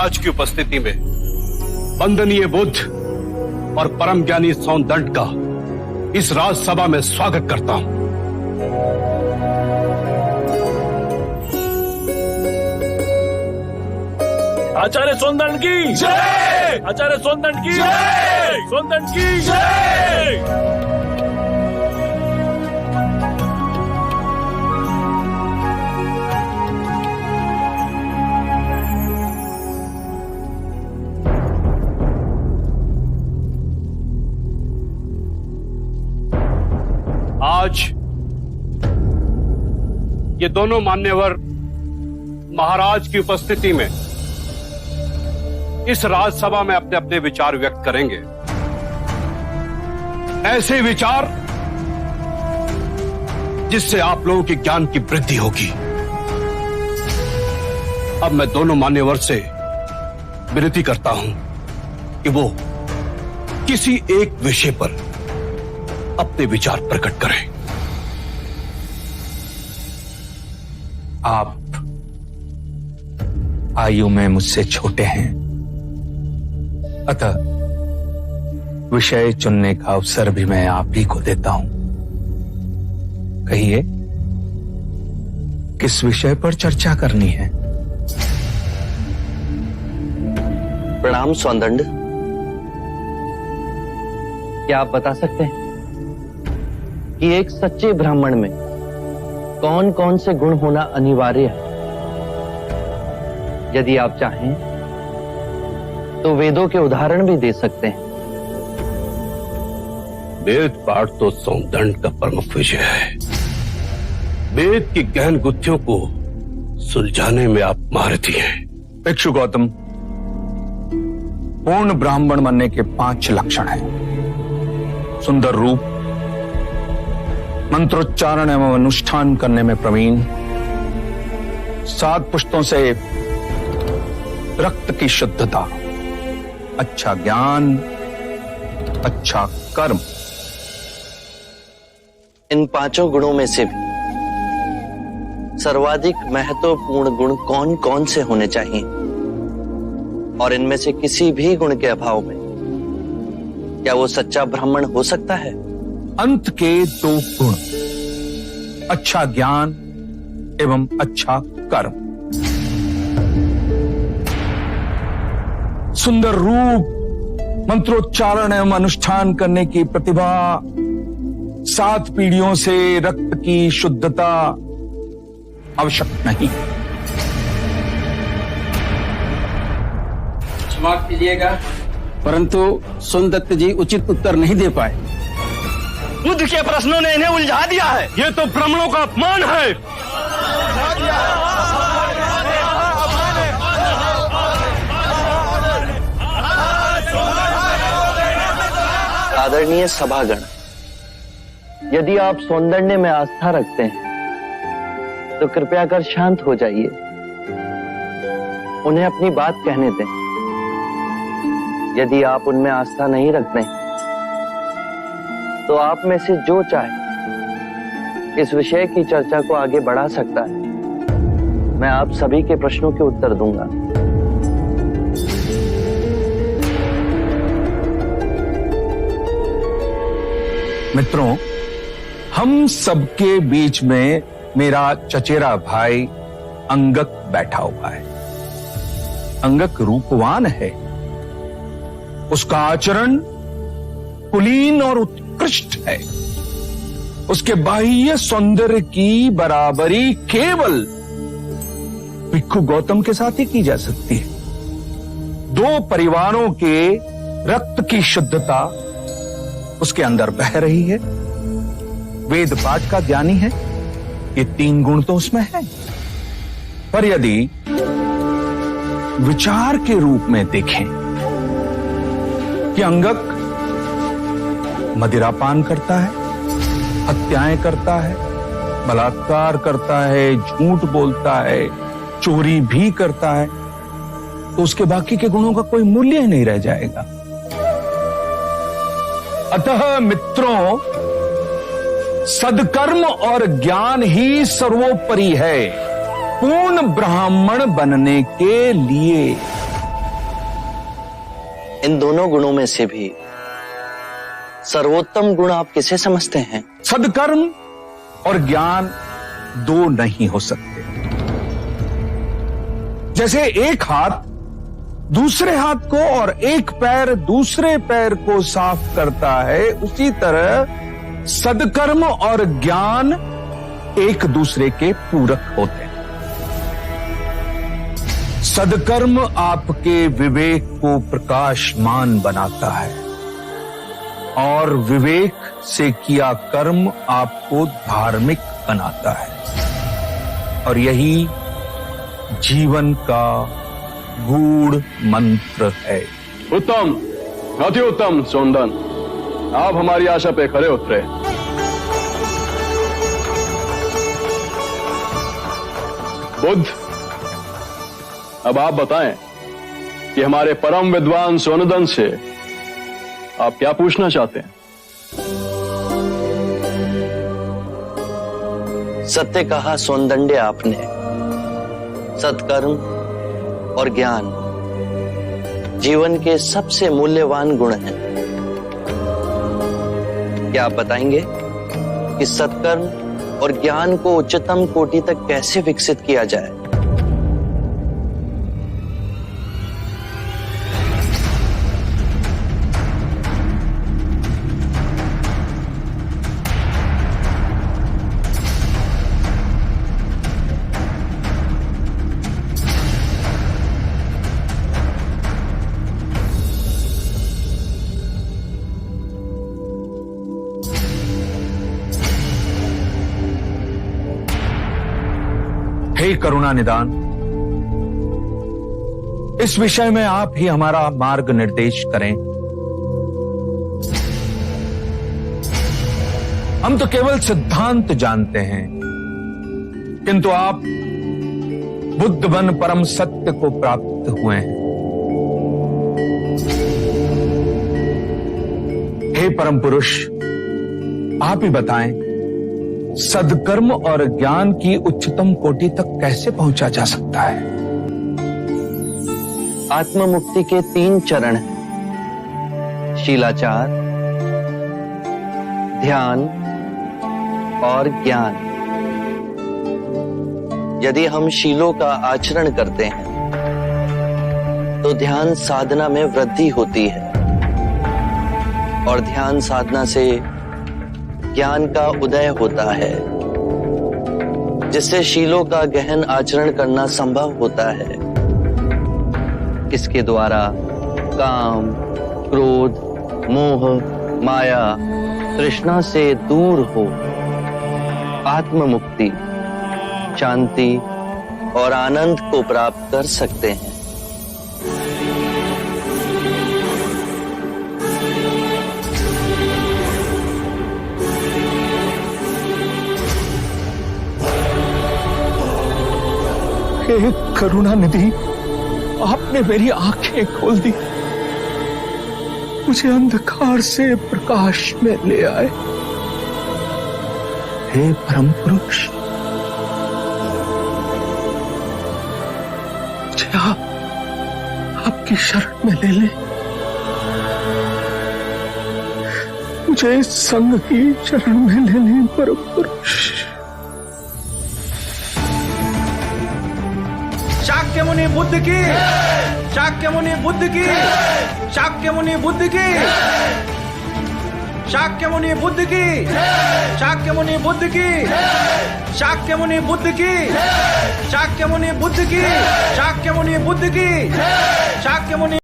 महाराज की उपस्थिति में वंदनीय बुद्ध और परम ज्ञानी सौंदंड का इस राजसभा में स्वागत करता हूं। आचार्य सौंदंड की जय! आचार्य सौंदंड की जय! सौंदंड की जय! आज ये दोनों मान्यवर महाराज की उपस्थिति में इस राजसभा में अपने अपने विचार व्यक्त करेंगे। ऐसे विचार जिससे आप लोगों के ज्ञान की वृद्धि होगी। अब मैं दोनों मान्यवर से विनती करता हूं कि वो किसी एक विषय पर अपने विचार प्रकट करें। आप आयु में मुझसे छोटे हैं, अतः विषय चुनने का अवसर भी मैं आप ही को देता हूं। कहिए, किस विषय पर चर्चा करनी है? प्रणाम सौंदंड। क्या आप बता सकते हैं कि एक सच्चे ब्राह्मण में कौन कौन से गुण होना अनिवार्य है? यदि आप चाहें तो वेदों के उदाहरण भी दे सकते हैं। वेद पाठ तो सौंदंड का प्रमुख विषय है। वेद की गहन गुत्थियों को सुलझाने में आप महारथी हैं। भिक्षु गौतम, पूर्ण ब्राह्मण बनने के 5 लक्षण हैं। सुंदर रूप, मंत्रोच्चारण एवं अनुष्ठान करने में प्रवीण, 7 पुष्टों से रक्त की शुद्धता, अच्छा ज्ञान, अच्छा कर्म। इन 5 गुणों में से भी सर्वाधिक महत्वपूर्ण गुण कौन कौन से होने चाहिए? और इनमें से किसी भी गुण के अभाव में क्या वो सच्चा ब्राह्मण हो सकता है? अंत के 2 गुण, अच्छा ज्ञान एवं अच्छा कर्म। सुंदर रूप, मंत्रोच्चारण एवं अनुष्ठान करने की प्रतिभा, 7 पीढ़ियों से रक्त की शुद्धता आवश्यक नहीं। क्षमा कीजिएगा, परंतु सोनदत्त जी उचित उत्तर नहीं दे पाए। बुद्ध के प्रश्नों ने इन्हें उलझा दिया है। ये तो ब्राह्मणों का अपमान है। आदरणीय सभागण, यदि आप सौंदर्य में आस्था रखते हैं तो कृपया कर शांत हो जाइए। उन्हें अपनी बात कहने दें। यदि आप उनमें आस्था नहीं रखते हैं तो आप में से जो चाहे इस विषय की चर्चा को आगे बढ़ा सकता है। मैं आप सभी के प्रश्नों के उत्तर दूंगा। मित्रों, हम सबके बीच में मेरा चचेरा भाई अंगक बैठा हुआ है। अंगक रूपवान है, उसका आचरण कुलीन और उत्कृष्ट है। उसके बाह्य सौंदर्य की बराबरी केवल भिक्षु गौतम के साथ ही की जा सकती है। 2 परिवारों के रक्त की शुद्धता उसके अंदर बह रही है। वेद पाठ का ज्ञानी है, ये 3 गुण तो उसमें है। पर यदि विचार के रूप में देखें कि अंगक मदिरापान करता है, हत्याएं करता है, बलात्कार करता है, झूठ बोलता है, चोरी भी करता है, तो उसके बाकी के गुणों का कोई मूल्य ही नहीं रह जाएगा। अतः मित्रों, सदकर्म और ज्ञान ही सर्वोपरि है पूर्ण ब्राह्मण बनने के लिए। इन दोनों गुणों में से भी सर्वोत्तम गुण आप किसे समझते हैं? सदकर्म और ज्ञान दो नहीं हो सकते। जैसे एक हाथ दूसरे हाथ को और एक पैर दूसरे पैर को साफ करता है, उसी तरह सदकर्म और ज्ञान एक दूसरे के पूरक होते हैं। सदकर्म आपके विवेक को प्रकाशमान बनाता है और विवेक से किया कर्म आपको धार्मिक बनाता है, और यही जीवन का गूढ़ मंत्र है। उत्तम, अति उत्तम सोनदन, आप हमारी आशा पे खरे उतरे। बुद्ध, अब आप बताएं कि हमारे परम विद्वान सोनदन से आप क्या पूछना चाहते हैं? सत्य कहा सोनदंडे आपने। सत्कर्म और ज्ञान जीवन के सबसे मूल्यवान गुण हैं। क्या आप बताएंगे कि सत्कर्म और ज्ञान को उच्चतम कोटि तक कैसे विकसित किया जाए? हे करुणा निदान, इस विषय में आप ही हमारा मार्ग निर्देश करें। हम तो केवल सिद्धांत जानते हैं, किंतु आप बुद्ध बन परम सत्य को प्राप्त हुए हैं। हे परम पुरुष, आप ही बताएं, सदकर्म और ज्ञान की उच्चतम कोटि तक कैसे पहुंचा जा सकता है? आत्म मुक्ति के 3 चरण हैं: शीलाचार, ध्यान और ज्ञान। यदि हम शीलों का आचरण करते हैं तो ध्यान साधना में वृद्धि होती है, और ध्यान साधना से ज्ञान का उदय होता है, जिससे शीलों का गहन आचरण करना संभव होता है। इसके द्वारा काम, क्रोध, मोह, माया, तृष्णा से दूर हो आत्म मुक्ति, शांति और आनंद को प्राप्त कर सकते हैं। हे करुणा निधि, आपने मेरी आंखें खोल दी, मुझे अंधकार से प्रकाश में ले आए। हे परम पुरुष, मुझे आपकी शरण में ले ले। मुझे संग की शरण में ले ले परम पुरुष। शाक्य मुनि बुद्ध की, शाक्य मुनि बुद्ध की, शाक्य मुनि बुद्ध की, शाक्य मुनि बुद्ध की, शाक्य मुनि बुद्ध की, शाक्य मुनि बुद्ध की, शाक्य मुनि बुद्ध की, शाक्य मुनि बुद्ध की, शाक्य मुनि